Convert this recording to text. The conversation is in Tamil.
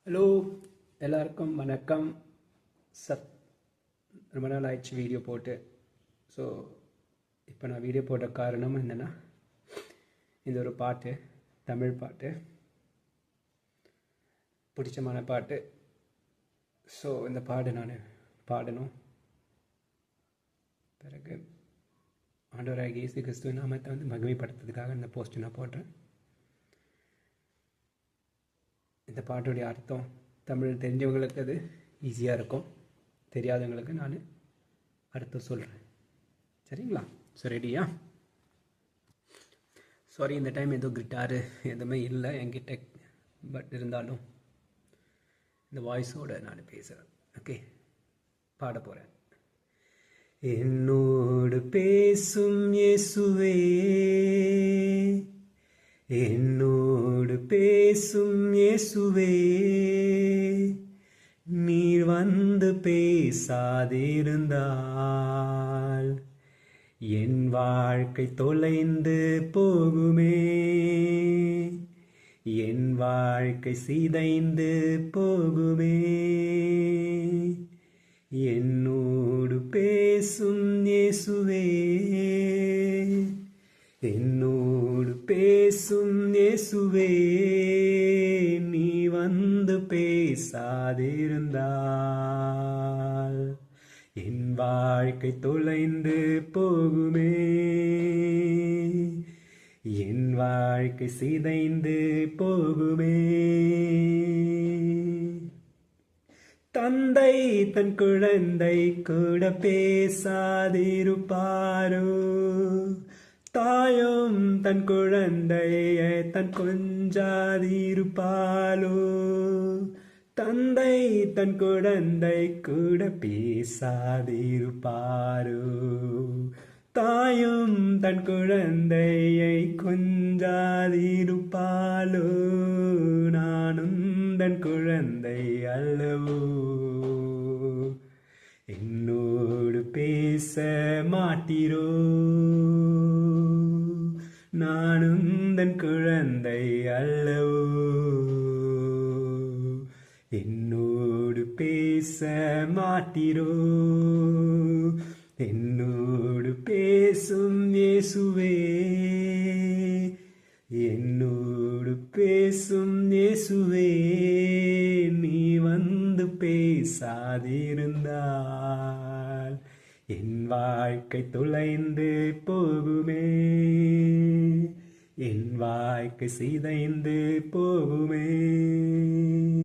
ஹலோ, எல்லாருக்கும் வணக்கம். சத் ரொம்ப நாள் ஆயிடுச்சு வீடியோ போட்டு. ஸோ இப்போ நான் வீடியோ போட்ட காரணம் என்னென்னா, இந்த ஒரு பாட்டு, தமிழ் பாட்டு, பிடிச்சமான பாட்டு. ஸோ இந்த பாட்டு நான் பாடணும். பிறகு ஆண்டவராகிய இயேசு கிறிஸ்துவின் நாமத்தை மகிமைப்படுத்துறதுக்காக இந்த போஸ்ட் நான் போடுறேன். இந்த பாட்டுடைய அர்த்தம் தமிழ் தெரிஞ்சவங்களுக்கு அது ஈஸியாக இருக்கும், தெரியாதவங்களுக்கு நான் அர்த்தம் சொல்கிறேன். சரிங்களா? ஸோ ரெடியா? சாரி, இந்த டைம் எதுவும் கிட்டாரு எதுவுமே இல்லை என்கிட்ட. பட் இருந்தாலும் இந்த வாய்ஸோடு நான் பேசுகிறேன். ஓகே, பாட போகிறேன். என்னோடு பேசும் இயேசுவே, என்னோடு பேசும் இயேசுவே, நீர் வந்து பேசாதிருந்தால் என் வாழ்க்கை தொலைந்து போகுமே, என் வாழ்க்கை சிதைந்து போகுமே. என்னோடு பேசும் இயேசுவே, என்னோடு பேசும் இயேசுவே, நீ வந்து பேசாதிருந்தால் என் வாழ்க்கை தொலைந்து போகுமே, என் வாழ்க்கை சிதைந்து போகுமே. தந்தை தன் குழந்தை கூட பேசாதிருப்பாரோ, தாயும் தன் குழந்தையை தன் கொஞ்சாதிருப்பாளோ, தந்தை தன் குழந்தை கூட பேசாதிருப்பாரோ, தாயும் தன் குழந்தையை கொஞ்சாதிருப்பாளோ, நானும் தன் குழந்தை அல்லவோ, என்னோடு பேச மாட்டீரோ, நானும் தன் குழந்தை அல்லவோ, என்னோடு பேச மாட்டீரோ, என்னோடு பேசும் இயேசுவே, என்னோடு பேசும் இயேசுவே, நீ வந்து பேசாதிருந்தால் என் வாழ்க்கை தொலைந்து போகுமே, என் வாழ்க்கை சிதைந்து போகுமே.